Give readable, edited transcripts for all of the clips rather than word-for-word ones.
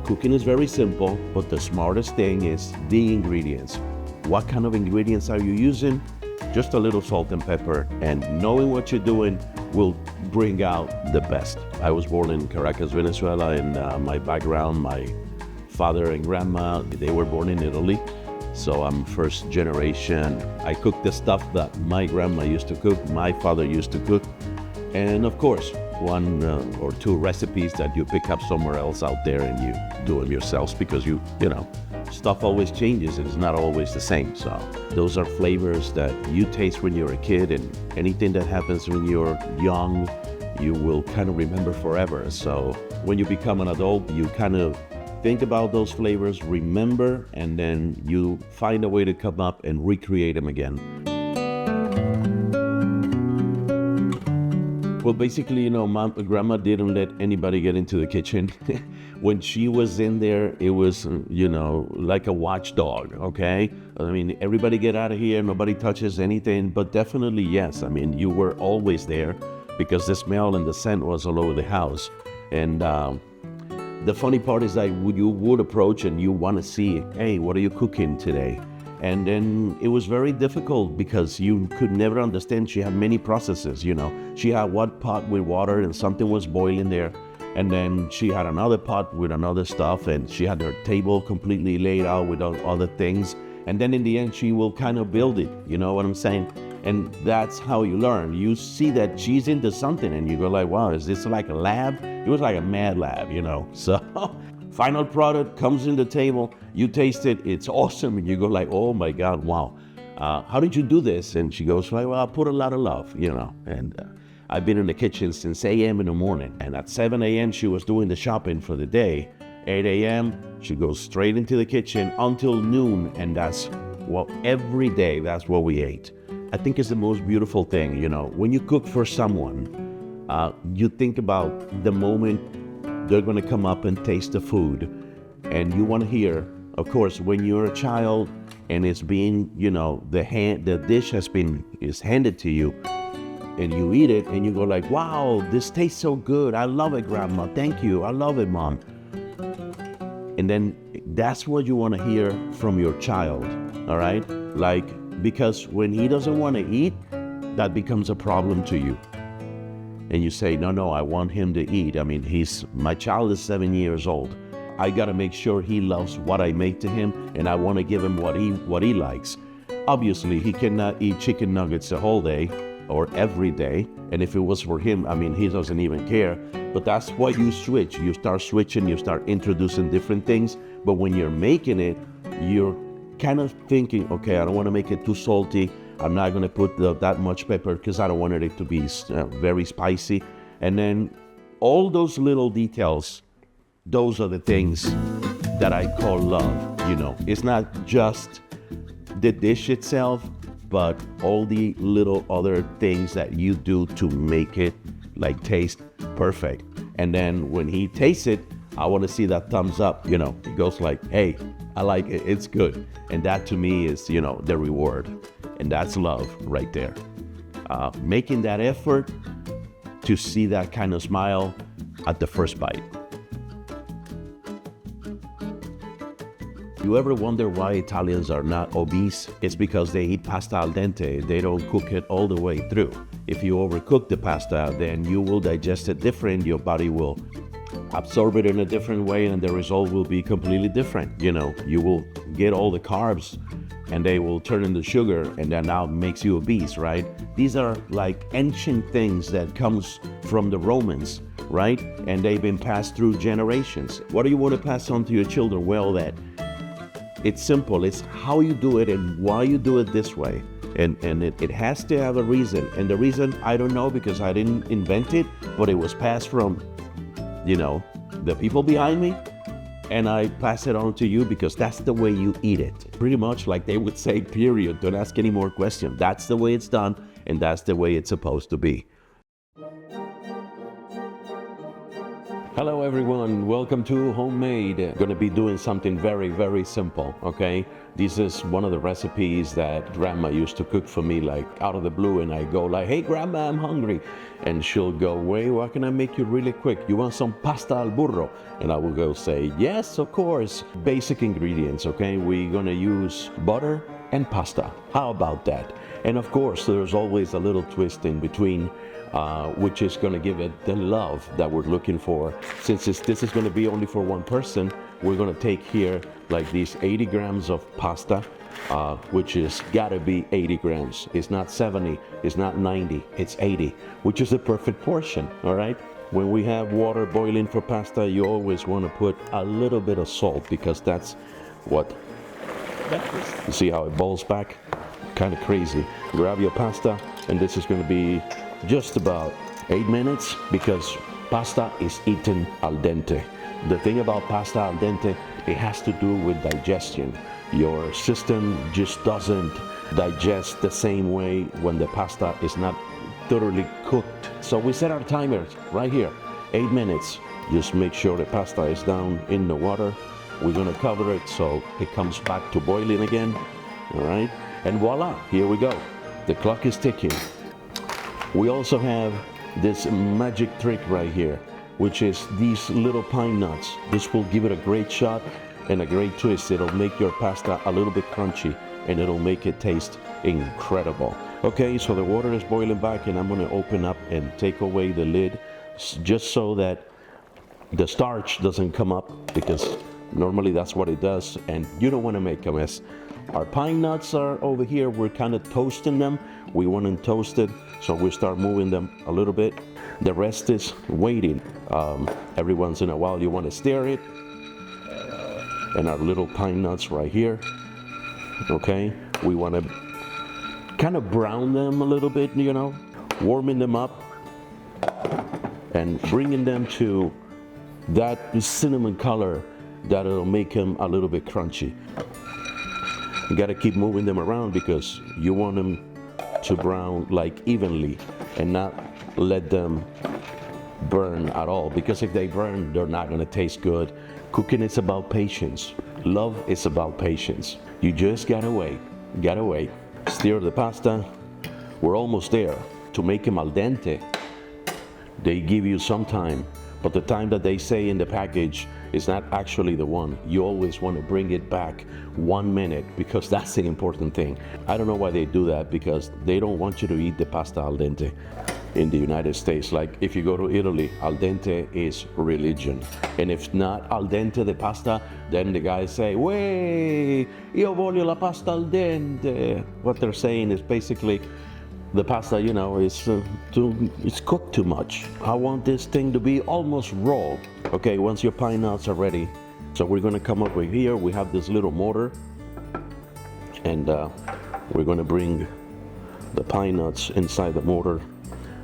Cooking is very simple, but the smartest thing is the ingredients. What kind of ingredients are you using? Just a little salt and pepper, and knowing what you're doing will bring out the best. I was born in Caracas, Venezuela, and my background, my father and grandma, they were born in Italy. So I'm first generation. I cook the stuff that my grandma used to cook, my father used to cook, and of course, one or two recipes that you pick up somewhere else out there and you do them yourselves because you know, stuff always changes and it's not always the same. So those are flavors that you taste when you're a kid, and anything that happens when you're young, you will kind of remember forever. So when you become an adult, you kind of think about those flavors, remember, and then you find a way to come up and recreate them again. Well, basically, you know, grandma didn't let anybody get into the kitchen. When she was in there, it was, you know, like a watchdog, okay? I mean, everybody get out of here, nobody touches anything, but definitely, yes. I mean, you were always there because the smell and the scent was all over the house. And the funny part is that you would approach and you want to see, hey, what are you cooking today? And then it was very difficult because you could never understand. She had many processes, you know. She had one pot with water and something was boiling there. And then she had another pot with another stuff, and she had her table completely laid out with other things. And then in the end, she will kind of build it, you know what I'm saying? And that's how you learn. You see that she's into something and you go like, wow, is this like a lab? It was like a mad lab, you know. So final product comes in the table, you taste it, it's awesome, and you go like, oh my God, wow. How did you do this? And she goes like, well, I put a lot of love, you know. And I've been in the kitchen since 8 a.m. in the morning. And at 7 a.m. she was doing the shopping for the day. 8 a.m. she goes straight into the kitchen until noon. And that's, well, every day, that's what we ate. I think it's the most beautiful thing, you know. When you cook for someone, you think about the moment they're going to come up and taste the food, and you want to hear, of course, when you're a child and it's being, you know, the dish is handed to you, and you eat it and you go like, wow, this tastes so good. I love it, Grandma. Thank you. I love it, Mom. And then that's what you want to hear from your child, all right? Like, because when he doesn't want to eat, that becomes a problem to you. And you say, no, I want him to eat. I mean, my child is 7 years old. I got to make sure he loves what I make to him, and I want to give him what he likes. Obviously, he cannot eat chicken nuggets the whole day or every day. And if it was for him, I mean, he doesn't even care. But that's why you switch. You start switching, you start introducing different things. But when you're making it, you're kind of thinking, okay, I don't want to make it too salty. I'm not going to put that much pepper because I don't want it to be very spicy. And then all those little details, those are the things that I call love, you know. It's not just the dish itself, but all the little other things that you do to make it like taste perfect. And then when he tastes it, I want to see that thumbs up, you know. It goes like, hey, I like it, it's good. And that to me is, you know, the reward. And that's love right there. Making that effort to see that kind of smile at the first bite. You ever wonder why Italians are not obese? It's because they eat pasta al dente. They don't cook it all the way through. If you overcook the pasta, then you will digest it different. Your body will absorb it in a different way, and the result will be completely different. You know, you will get all the carbs and they will turn into sugar, and that now makes you obese, right? These are like ancient things that comes from the Romans, right? And they've been passed through generations. What do you want to pass on to your children? Well, that it's simple. It's how you do it and why you do it this way. And it has to have a reason. And the reason, I don't know, because I didn't invent it, but it was passed from, you know, the people behind me. And I pass it on to you because that's the way you eat it. Pretty much like they would say, period. Don't ask any more questions. That's the way it's done, and that's the way it's supposed to be. Hello everyone, welcome to Homemade. Gonna be doing something very simple, okay? This is one of the recipes that Grandma used to cook for me, like out of the blue, and I go like, hey Grandma, I'm hungry. And she'll go, wait, what can I make you really quick? You want some pasta al burro? And I will go say, yes, of course. Basic ingredients, okay? We're gonna use butter and pasta. How about that? And of course, there's always a little twist in between, which is going to give it the love that we're looking for. Since this is going to be only for one person, we're going to take here like these 80 grams of pasta, which is gotta be 80 grams. It's not 70, it's not 90, it's 80, which is the perfect portion, all right? When we have water boiling for pasta, you always want to put a little bit of salt, because that's what, you see how it boils back? Kind of crazy. Grab your pasta, and this is going to be just about 8 minutes, because pasta is eaten al dente. The thing about pasta al dente, it has to do with digestion. Your system just doesn't digest the same way when the pasta is not thoroughly cooked. So we set our timers right here, 8 minutes. Just make sure the pasta is down in the water. We're going to cover it so it comes back to boiling again. All right, and voila, here we go. The clock is ticking. We also have this magic trick right here, which is these little pine nuts. This will give it a great shot and a great twist. It'll make your pasta a little bit crunchy, and it'll make it taste incredible. Okay, so the water is boiling back, and I'm going to open up and take away the lid just so that the starch doesn't come up, because normally that's what it does, and you don't want to make a mess. Our pine nuts are over here. We're kind of toasting them. We want them toasted, so we start moving them a little bit. The rest is waiting. Every once in a while you want to stir it. And our little pine nuts right here. Okay, we want to kind of brown them a little bit, you know, warming them up and bringing them to that cinnamon color that'll make them a little bit crunchy. You got to keep moving them around, because you want them to brown like evenly and not let them burn at all, because if they burn, they're not going to taste good. Cooking is about patience. Love is about patience. You just gotta wait. Stir the pasta. We're almost there. To make them al dente, they give you some time, but the time that they say in the package is not actually the one. You always want to bring it back 1 minute, because that's the important thing. I don't know why they do that, because they don't want you to eat the pasta al dente in the United States. Like if you go to Italy, al dente is religion. And if not al dente the pasta, then the guys say, "Wey, io voglio la pasta al dente." What they're saying is basically, the pasta, you know, it's cooked too much. I want this thing to be almost raw. Okay, once your pine nuts are ready, so we're gonna come over here. We have this little mortar, and we're gonna bring the pine nuts inside the mortar.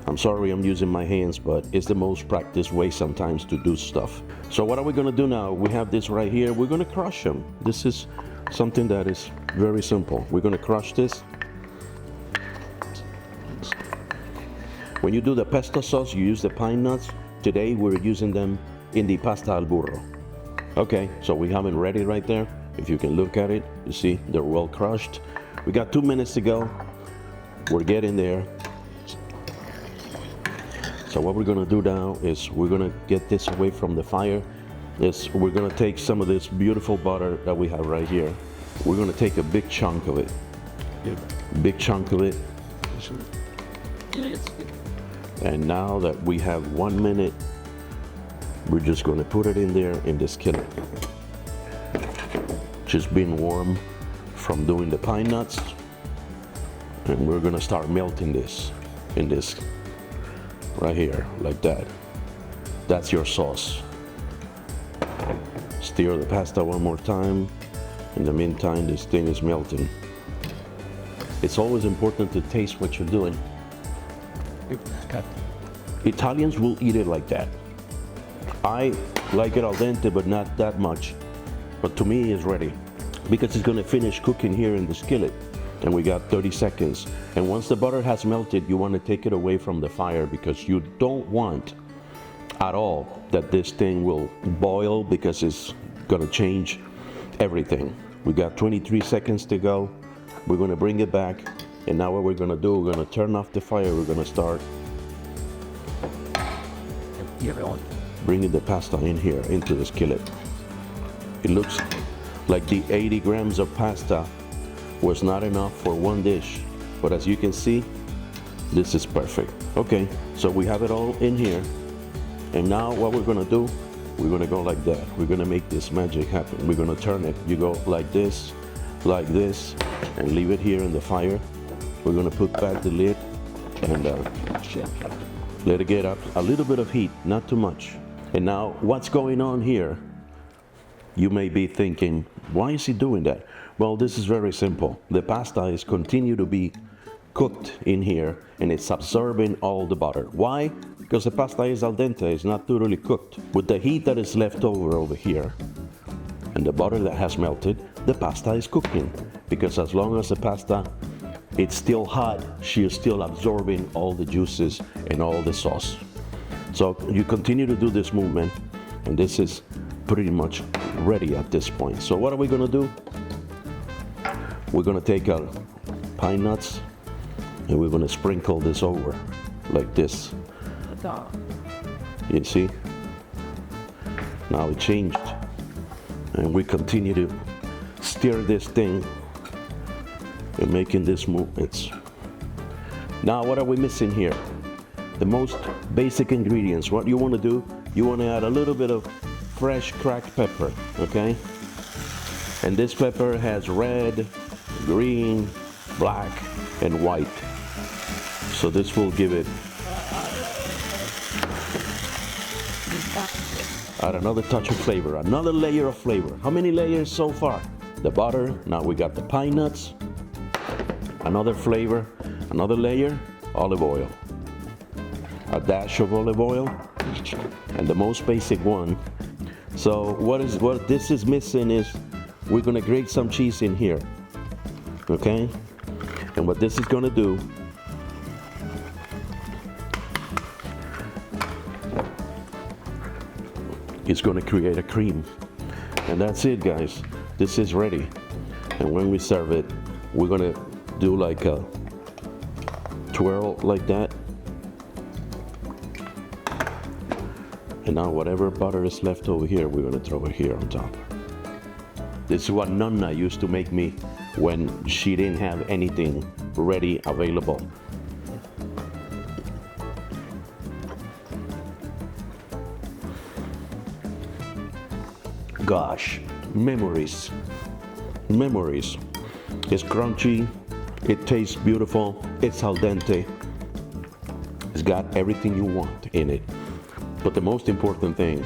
I'm sorry I'm using my hands, but it's the most practiced way sometimes to do stuff. So what are we gonna do now? We have this right here. We're gonna crush them. This is something that is very simple. We're gonna crush this. When you do the pesto sauce, you use the pine nuts. Today we're using them in the pasta al burro. Okay, so we have it ready right there. If you can look at it, you see they're well crushed. We got 2 minutes to go. We're getting there. So what we're gonna do now is we're gonna get this away from the fire. We're gonna take some of this beautiful butter that we have right here. We're gonna take a big chunk of it. Big chunk of it. And now that we have 1 minute, we're just going to put it in there in this skillet. Just been warm from doing the pine nuts. And we're going to start melting this in this right here, like that. That's your sauce. Stir the pasta one more time. In the meantime, this thing is melting. It's always important to taste what you're doing. Italians will eat it like that. I like it al dente, but not that much. But to me, it's ready, because it's going to finish cooking here in the skillet. And we got 30 seconds. And once the butter has melted, you want to take it away from the fire, because you don't want at all that this thing will boil, because it's gonna change everything. We got 23 seconds to go. We're gonna bring it back, and now what we're gonna do, we're gonna turn off the fire. We're gonna start bringing the pasta in here into the skillet. It looks like the 80 grams of pasta was not enough for one dish, but as you can see, this is perfect. Okay, so we have it all in here, and now what we're gonna do, we're gonna go like that. We're gonna make this magic happen. We're gonna turn it. You go like this, and leave it here in the fire. We're gonna put back the lid and let it get up a little bit of heat, not too much. And now what's going on here? You may be thinking, why is he doing that? Well, this is very simple. The pasta is continue to be cooked in here, and it's absorbing all the butter. Why? Because the pasta is al dente, it's not thoroughly cooked. With the heat that is left over here, and the butter that has melted, the pasta is cooking. Because as long as the pasta, it's still hot, she is still absorbing all the juices and all the sauce. So you continue to do this movement, and this is pretty much ready at this point. So what are we gonna do? We're gonna take our pine nuts, and we're gonna sprinkle this over like this. You see? Now it changed, and we continue to stir this thing and making these movements. Now what are we missing here? The most basic ingredients. What you want to do, you want to add a little bit of fresh cracked pepper, okay? And this pepper has red, green, black, and white. So this will give it, add another touch of flavor, another layer of flavor. How many layers so far? The butter, now we got the pine nuts, another flavor, another layer, olive oil. A dash of olive oil, and the most basic one. So what this is missing is we're gonna grate some cheese in here, okay? And what this is gonna do, it's gonna create a cream. And that's it, guys. This is ready. And when we serve it, we're gonna do like a twirl like that. And now whatever butter is left over here, we're gonna throw it here on top. This is what Nonna used to make me when she didn't have anything ready available. Gosh, memories. Memories. It's crunchy, it tastes beautiful, it's al dente. It's got everything you want in it. But the most important thing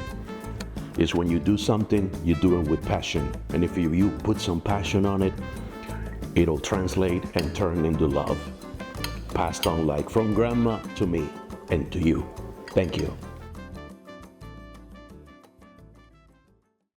is when you do something, you do it with passion. And if you put some passion on it, it'll translate and turn into love. Passed on like from grandma to me and to you. Thank you.